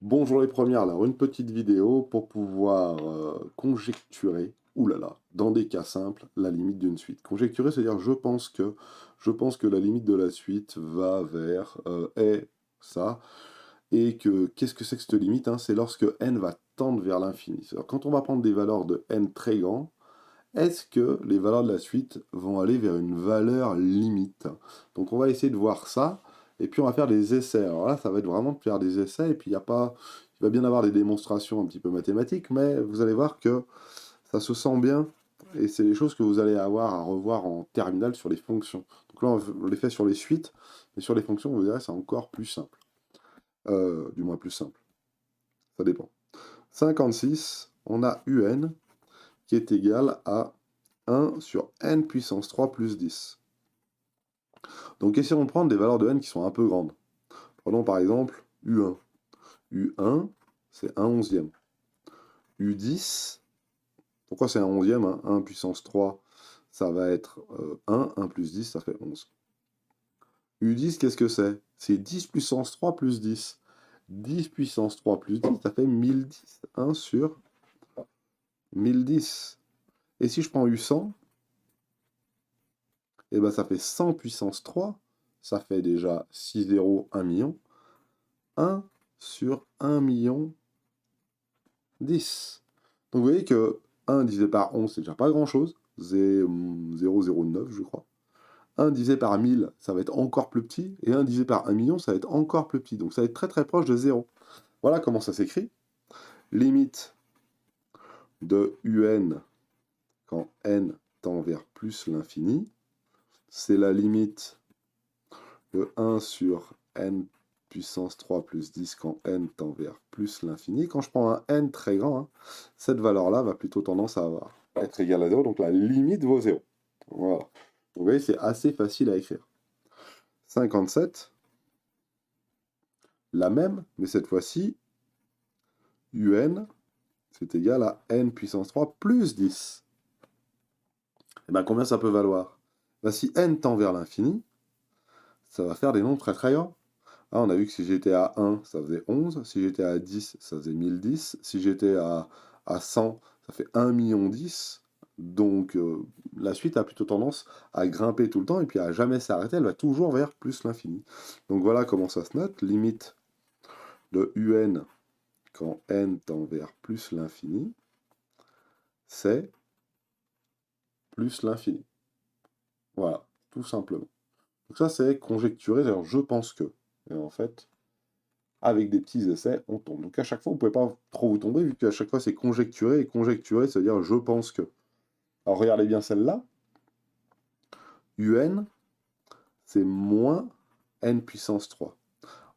Bonjour les premières, alors une petite vidéo pour pouvoir conjecturer, oulala, dans des cas simples, la limite d'une suite. Conjecturer, c'est-à-dire je pense que la limite de la suite va vers est ça, et que qu'est-ce que c'est que cette limite, hein? C'est lorsque n va tendre vers l'infini. C'est-à-dire quand on va prendre des valeurs de n très grands, est-ce que les valeurs de la suite vont aller vers une valeur limite? Donc on va essayer de voir ça, et puis on va faire des essais. Alors là, ça va être vraiment de faire des essais, et puis il y a pas... Il va bien avoir des démonstrations un petit peu mathématiques, mais vous allez voir que ça se sent bien, et c'est des choses que vous allez avoir à revoir en terminale sur les fonctions. Donc là, on les fait sur les suites, mais sur les fonctions, vous verrez, c'est encore plus simple. Du moins plus simple, ça dépend. 56, on a un qui est égal à 1 sur n puissance 3 plus 10. Donc essayons de prendre des valeurs de n qui sont un peu grandes. Prenons par exemple U1. U1, c'est 1 onzième. U10, pourquoi c'est 1 onzième, hein? 1 puissance 3, ça va être 1 plus 10, ça fait 11. U10, qu'est-ce que c'est? C'est 10 puissance 3 plus 10. 10 puissance 3 plus 10, ça fait 1010. 1 sur 1010. Et si je prends U100, eh ben ça fait 100 puissance 3, ça fait déjà 6 zéros, 1 million. 1 sur 1 million 10. Donc vous voyez que 1 divisé par 11, c'est déjà pas grand-chose. 0,009, je crois. 1 divisé par 1000, ça va être encore plus petit. Et 1 divisé par 1 million, ça va être encore plus petit. Donc ça va être très très proche de 0. Voilà comment ça s'écrit. Limite de un quand n tend vers plus l'infini, c'est la limite de 1 sur n puissance 3 plus 10 quand n tend vers plus l'infini. Quand je prends un n très grand, hein, cette valeur-là va plutôt tendance à être égale à 0, donc la limite vaut 0. Voilà. Donc vous voyez, c'est assez facile à écrire. 57, la même, mais cette fois-ci, un, c'est égal à n puissance 3 plus 10. Et bien combien ça peut valoir? Ben, si n tend vers l'infini, ça va faire des nombres très très grands. Ah, on a vu que si j'étais à 1, ça faisait 11. Si j'étais à 10, ça faisait 1010. Si j'étais à 100, ça fait 1 million 10. Donc la suite a plutôt tendance à grimper tout le temps et puis à jamais s'arrêter. Elle va toujours vers plus l'infini. Donc voilà comment ça se note. Limite de un quand n tend vers plus l'infini, c'est plus l'infini. Voilà, tout simplement. Donc ça, c'est conjecturer. Alors je pense que. Et en fait, avec des petits essais, on tombe. Donc à chaque fois, vous ne pouvez pas trop vous tomber, vu qu'à chaque fois, c'est conjecturer, et conjecturer, c'est-à-dire je pense que. Alors regardez bien celle-là. Un, c'est moins n puissance 3.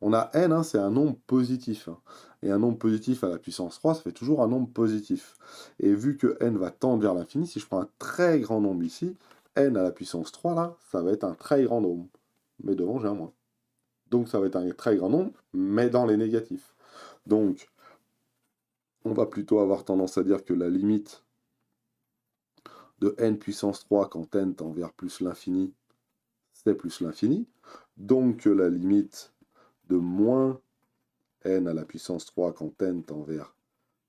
On a n, hein, c'est un nombre positif. Hein. Et un nombre positif à la puissance 3, ça fait toujours un nombre positif. Et vu que n va tendre vers l'infini, si je prends un très grand nombre ici, n à la puissance 3, là, ça va être un très grand nombre. Mais devant, j'ai un moins. Donc ça va être un très grand nombre, mais dans les négatifs. Donc, on va plutôt avoir tendance à dire que la limite de n puissance 3 quand n tend vers plus l'infini, c'est plus l'infini. Donc la limite de moins n à la puissance 3 quand n tend vers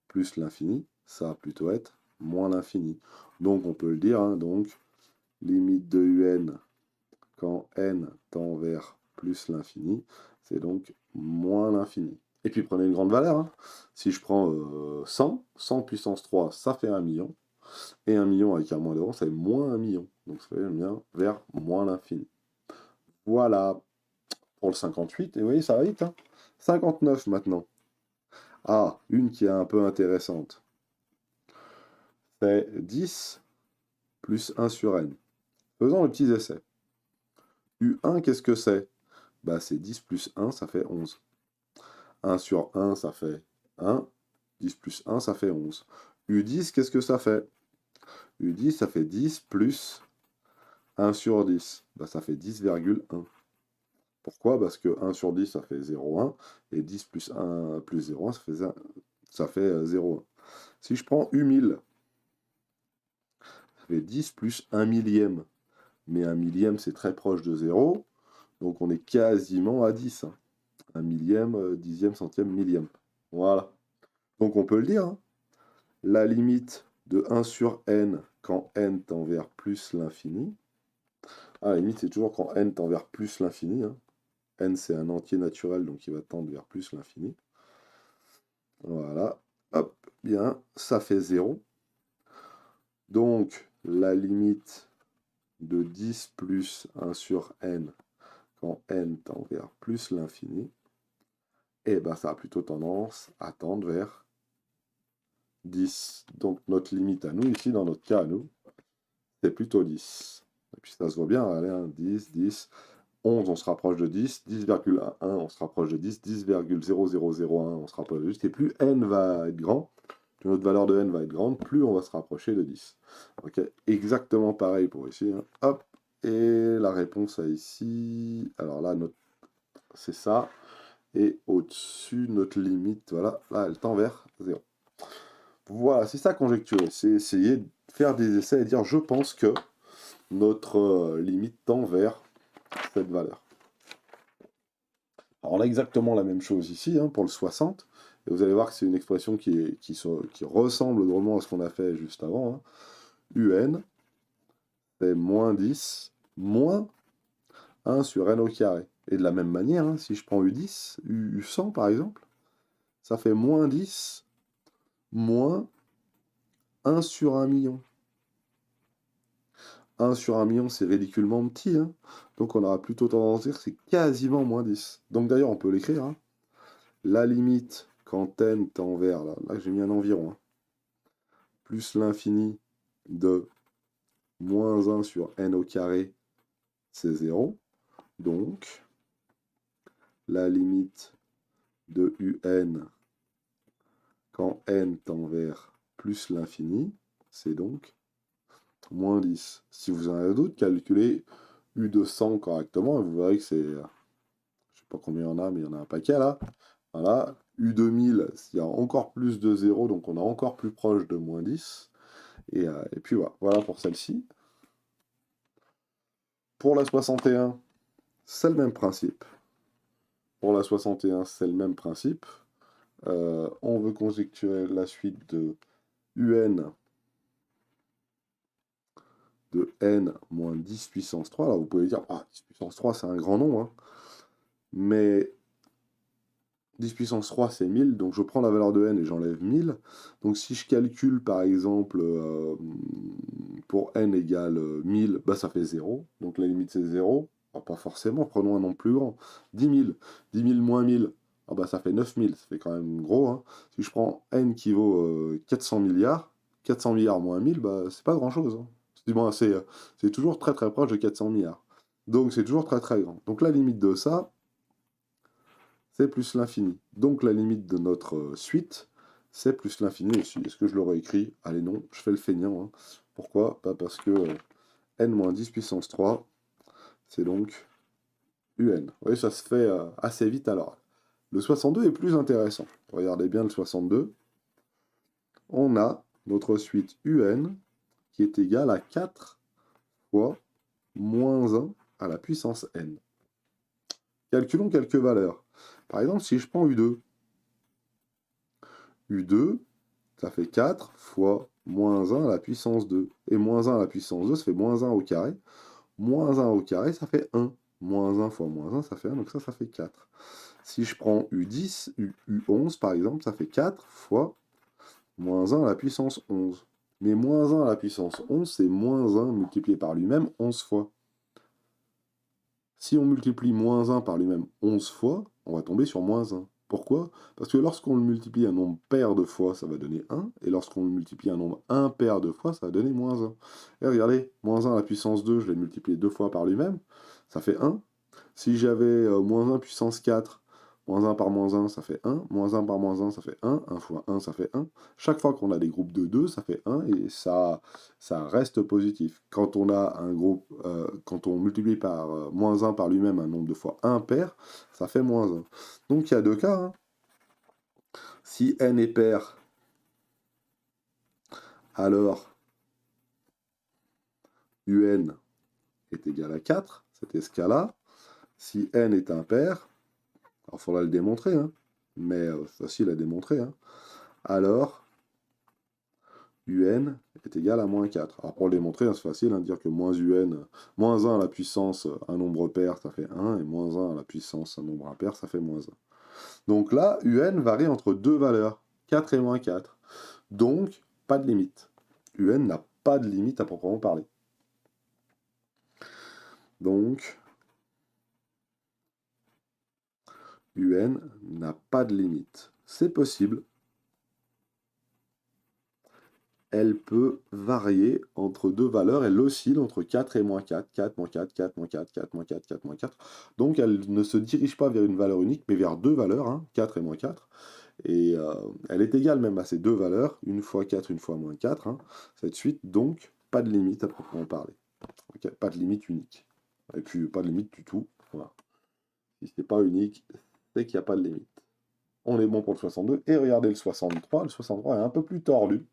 plus l'infini, ça va plutôt être moins l'infini. Donc on peut le dire, hein, donc limite de un quand n tend vers plus l'infini, c'est donc moins l'infini. Et puis prenez une grande valeur. Hein. Si je prends 100, 100 puissance 3, ça fait 1 million. Et 1 million avec un moins d'euros, ça fait moins 1 million. Donc ça fait bien vers moins l'infini. Voilà pour le 58. Et vous voyez, ça va vite. Hein. 59 maintenant. Ah, une qui est un peu intéressante. C'est 10 plus 1 sur n. Faisons le petit essai. U1, qu'est-ce que c'est? Bah, c'est 10 plus 1, ça fait 11. 1 sur 1, ça fait 1. 10 plus 1, ça fait 11. U10, qu'est-ce que ça fait? U10, ça fait 10 plus 1 sur 10. Bah, ça fait 10,1. Pourquoi? Parce que 1 sur 10, ça fait 0,1. Et 10 plus 1 plus 0,1, ça fait 0,1. Si je prends U1000, ça fait 10 plus 1 millième. Mais 1 millième, c'est très proche de 0. Donc on est quasiment à 10. Hein. 1 millième, dixième, centième, millième. Voilà. Donc on peut le dire, hein. La limite de 1 sur n quand n tend vers plus l'infini. Ah, la limite, c'est toujours quand n tend vers plus l'infini, hein. N, c'est un entier naturel, donc il va tendre vers plus l'infini. Voilà. Hop, bien, ça fait 0. Donc, la limite de 10 plus 1 sur n quand n tend vers plus l'infini, et ben ça a plutôt tendance à tendre vers 10. Donc notre limite à nous, ici, dans notre cas à nous, c'est plutôt 10. Et puis ça se voit bien, allez, hein, 10, 10, 11, on se rapproche de 10, 10,1, on se rapproche de 10, 10,0001, on se rapproche de 10, et plus n va être grand, plus notre valeur de n va être grande, plus on va se rapprocher de 10. Ok, exactement pareil pour ici, hein. Hop, et la réponse à ici, alors là, c'est ça, et au-dessus, notre limite, voilà, là, elle tend vers 0. Voilà, c'est ça conjecturer, c'est essayer de faire des essais et dire je pense que notre limite tend vers cette valeur. Alors on a exactement la même chose ici, hein, pour le 60, et vous allez voir que c'est une expression qui ressemble drôlement à ce qu'on a fait juste avant, hein. UN, c'est moins 10, moins 1 sur n au carré. Et de la même manière, hein, si je prends U10, U100 par exemple, ça fait moins 10, moins 1 sur 1 million. 1 sur 1 million, c'est ridiculement petit, hein. Donc on aura plutôt tendance à dire que c'est quasiment moins 10. Donc d'ailleurs, on peut l'écrire, hein. La limite, quand n tend vers, là j'ai mis un environ, hein, plus l'infini de moins 1 sur n au carré, c'est 0. Donc, la limite de un quand n tend vers plus l'infini, c'est donc moins 10. Si vous en avez d'autres, calculez U de 100 correctement, et vous verrez que c'est, je sais pas combien il y en a, mais il y en a un paquet là. Voilà, U de 1000, il y a encore plus de 0, donc on est encore plus proche de moins 10. Et puis voilà, voilà pour celle-ci. Pour la 61, c'est le même principe. Pour la 61, c'est le même principe. On veut conjecturer la suite de UN de n moins 10 puissance 3. Alors vous pouvez dire, ah, 10 puissance 3, c'est un grand nombre, hein. Mais 10 puissance 3, c'est 1000, donc je prends la valeur de n et j'enlève 1000. Donc si je calcule, par exemple, pour n égale 1000, bah, ça fait 0. Donc la limite, c'est 0. Ah, pas forcément, prenons un nombre plus grand. 10 000. 10 000 moins 1000, ah, bah, ça fait 9000. Ça fait quand même gros, hein. Si je prends n qui vaut 400 milliards, 400 milliards moins 1000, bah, c'est pas grand-chose, hein. Du moins, c'est toujours très très proche de 400 milliards. Donc c'est toujours très très grand. Donc la limite de ça, c'est plus l'infini. Donc la limite de notre suite, c'est plus l'infini aussi. Est-ce que je l'aurais écrit? Allez non, je fais le feignant, hein. Pourquoi? Pas parce que n-10 puissance 3, c'est donc un. Vous voyez, ça se fait assez vite alors. Le 62 est plus intéressant. Regardez bien le 62. On a notre suite un qui est égale à 4 fois moins 1 à la puissance n. Calculons quelques valeurs. Par exemple, si je prends U2, U2, ça fait 4 fois moins 1 à la puissance 2. Et moins 1 à la puissance 2, ça fait moins 1 au carré. Moins 1 au carré, ça fait 1. Moins 1 fois moins 1, ça fait 1, donc ça fait 4. Si je prends U10, U11 par exemple, ça fait 4 fois moins 1 à la puissance 11. Mais moins 1 à la puissance 11, c'est moins 1 multiplié par lui-même 11 fois. Si on multiplie moins 1 par lui-même 11 fois, on va tomber sur moins 1. Pourquoi? Parce que lorsqu'on le multiplie un nombre pair de fois, ça va donner 1, et lorsqu'on le multiplie un nombre impair de fois, ça va donner moins 1. Et regardez, moins 1 à la puissance 2, je l'ai multiplié 2 fois par lui-même, ça fait 1. Si j'avais moins 1 puissance 4, moins 1 par moins 1, ça fait 1. Moins 1 par moins 1, ça fait 1. 1 fois 1, ça fait 1. Chaque fois qu'on a des groupes de 2, ça fait 1 et ça reste positif. Quand on a un groupe, quand on multiplie par moins 1 par lui-même un nombre de fois impair, ça fait moins 1. Donc il y a deux cas, hein. Si n est pair, alors un est égal à 4, c'était ce cas-là. Si n est impair, alors il faudra le démontrer, hein, mais facile à démontrer, hein. Alors, un est égal à moins 4. Alors pour le démontrer, hein, c'est facile, hein, de dire que moins 1 à la puissance un nombre pair, ça fait 1, et moins 1 à la puissance un nombre impair, ça fait moins 1. Donc là, un varie entre deux valeurs, 4 et moins 4. Donc, pas de limite. Un n'a pas de limite à proprement parler. Donc, un n'a pas de limite. C'est possible. Elle peut varier entre deux valeurs. Elle oscille entre 4 et moins 4, 4, moins 4, 4, moins 4, 4, moins 4, 4, moins 4. Donc, elle ne se dirige pas vers une valeur unique, mais vers deux valeurs, hein, 4 et moins 4. Et elle est égale même à ces deux valeurs, une fois 4, une fois moins 4, hein, cette suite. Donc, pas de limite à proprement parler. Okay, pas de limite unique. Et puis, pas de limite du tout. Voilà. Si c'est pas unique, c'est qu'il n'y a pas de limite. On est bon pour le 62. Et regardez le 63. Le 63 est un peu plus tordu.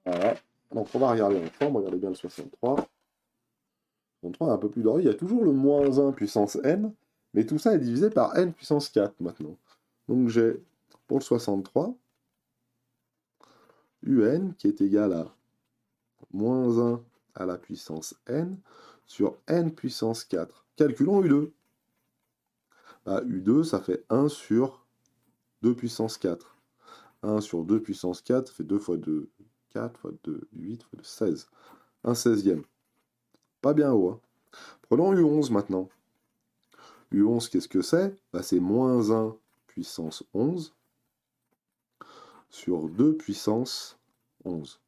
Voilà. Donc on va regarder ensemble. Regardez bien le 63. Le 63 est un peu plus tordu. Il y a toujours le moins 1 puissance n. Mais tout ça est divisé par n puissance 4 maintenant. Donc j'ai pour le 63 un qui est égal à moins 1 à la puissance n sur n puissance 4. Calculons U2. Bah, U2, ça fait 1 sur 2 puissance 4. 1 sur 2 puissance 4, ça fait 2 fois 2, 4 fois 2, 8 fois 2, 16. 1 16e. Pas bien haut, hein. Prenons U11 maintenant. U11, qu'est-ce que c'est? Bah, c'est moins 1 puissance 11 sur 2 puissance 11.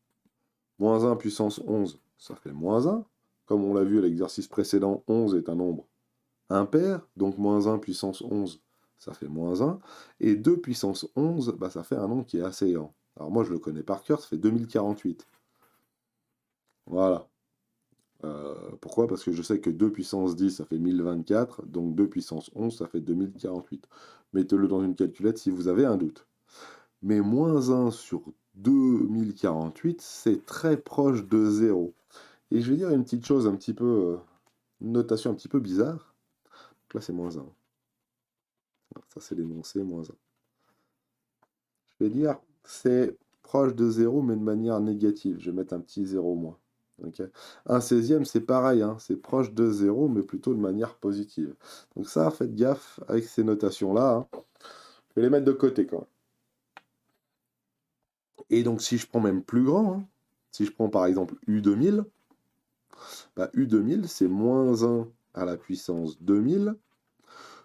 Moins 1 puissance 11, ça fait moins 1. Comme on l'a vu à l'exercice précédent, 11 est un nombre impair, donc moins 1 puissance 11, ça fait moins 1. Et 2 puissance 11, bah, ça fait un nombre qui est assez grand. Alors moi, je le connais par cœur, ça fait 2048. Voilà. Pourquoi? Parce que je sais que 2 puissance 10, ça fait 1024, donc 2 puissance 11, ça fait 2048. Mettez-le dans une calculette si vous avez un doute. Mais moins 1 sur 2048, c'est très proche de 0. Et je vais dire une petite chose un petit peu, une notation un petit peu bizarre. Donc là, c'est moins 1. Ça, c'est l'énoncé, moins 1. Je vais dire, c'est proche de 0, mais de manière négative. Je vais mettre un petit 0 moins. Okay. Un 16e, c'est pareil, hein, c'est proche de 0, mais plutôt de manière positive. Donc ça, faites gaffe avec ces notations-là. Hein. Je vais les mettre de côté quand même. Et donc si je prends même plus grand, hein, si je prends par exemple U2000, bah, U2000, c'est moins 1 à la puissance 2000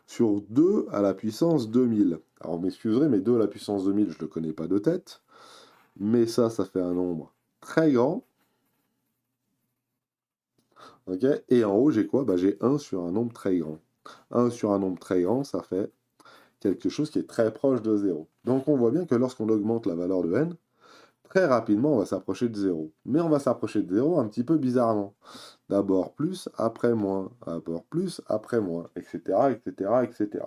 sur 2 à la puissance 2000. Alors, m'excuserez, mais 2 à la puissance 2000, je ne le connais pas de tête. Mais ça fait un nombre très grand. Okay, et en haut, j'ai quoi? Bah, j'ai 1 sur un nombre très grand. 1 sur un nombre très grand, ça fait quelque chose qui est très proche de 0. Donc, on voit bien que lorsqu'on augmente la valeur de n, très rapidement, on va s'approcher de 0. Mais on va s'approcher de 0 un petit peu bizarrement. D'abord plus, après moins, d'abord plus, après moins, etc., etc., etc.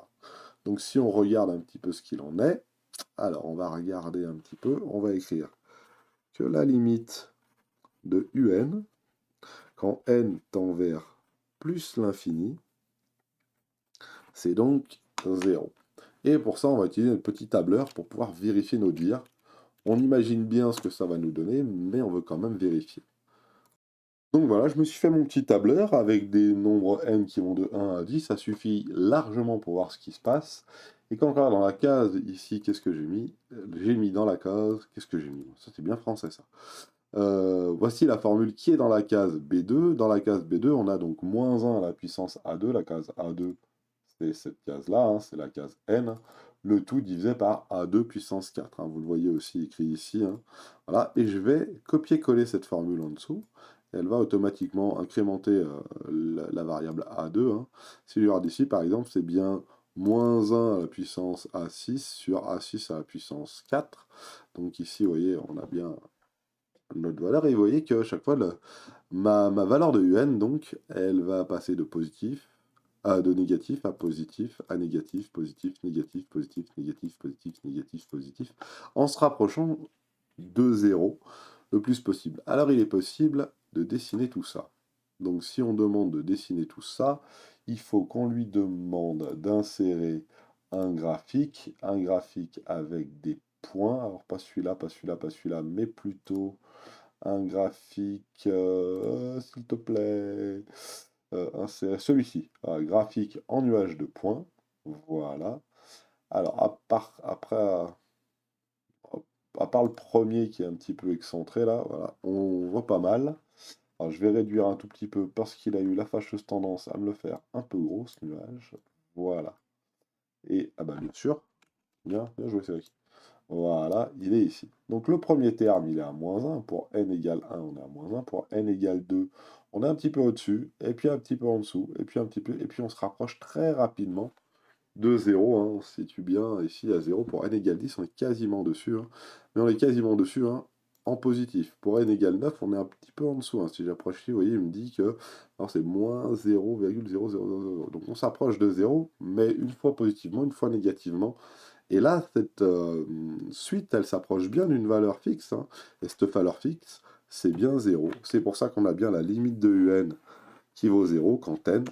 Donc si on regarde un petit peu ce qu'il en est, alors on va regarder un petit peu, on va écrire que la limite de un, quand n tend vers plus l'infini, c'est donc 0. Et pour ça, on va utiliser notre petit tableur pour pouvoir vérifier nos dires. On imagine bien ce que ça va nous donner, mais on veut quand même vérifier. Donc voilà, je me suis fait mon petit tableur avec des nombres n qui vont de 1 à 10. Ça suffit largement pour voir ce qui se passe. Et quand on regarde dans la case ici, qu'est-ce que j'ai mis? J'ai mis dans la case, qu'est-ce que j'ai mis? Ça c'est bien français ça. Voici la formule qui est dans la case B2. Dans la case B2, on a donc moins 1 à la puissance A2. La case A2, c'est cette case-là, hein, c'est la case n. Le tout divisé par A2 puissance 4. Hein, vous le voyez aussi écrit ici. Hein. Voilà, et je vais copier-coller cette formule en dessous. Et elle va automatiquement incrémenter la variable A2. Hein. Si je regarde ici, par exemple, c'est bien moins 1 à la puissance A6 sur A6 à la puissance 4. Donc ici, vous voyez, on a bien notre valeur. Et vous voyez qu'à chaque fois, ma valeur de un, donc, elle va passer de positif de négatif à positif, à négatif, positif, négatif, positif, négatif, positif, négatif, positif, en se rapprochant de 0 le plus possible. Alors il est possible de dessiner tout ça. Donc si on demande de dessiner tout ça, il faut qu'on lui demande d'insérer un graphique avec des points, alors pas celui-là, pas celui-là, pas celui-là, mais plutôt un graphique, s'il te plaît, insérer celui-ci, un graphique en nuage de points, voilà. Alors, à part le premier qui est un petit peu excentré là, voilà, on voit pas mal. Alors, je vais réduire un tout petit peu parce qu'il a eu la fâcheuse tendance à me le faire un peu gros ce nuage. Voilà. Et, ah bah bien sûr, bien joué Cédric. Voilà, il est ici. Donc le premier terme, il est à -1. Pour n égale 1, on est à -1. Pour n égale 2, on est un petit peu au-dessus, et puis un petit peu en dessous, et puis un petit peu, et puis on se rapproche très rapidement de 0. On se situe bien ici à 0. Pour n égale 10, on est quasiment dessus. Mais on est quasiment dessus en positif. Pour n égale 9, on est un petit peu en dessous. Si j'approche ici, vous voyez, il me dit que alors c'est -0,0000. Donc on s'approche de 0, mais une fois positivement, une fois négativement. Et là, cette suite, elle s'approche bien d'une valeur fixe. Et cette valeur fixe, c'est bien 0. C'est pour ça qu'on a bien la limite de un qui vaut 0 quand n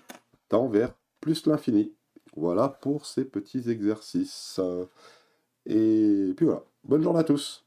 tend vers plus l'infini. Voilà pour ces petits exercices. Et puis voilà. Bonne journée à tous.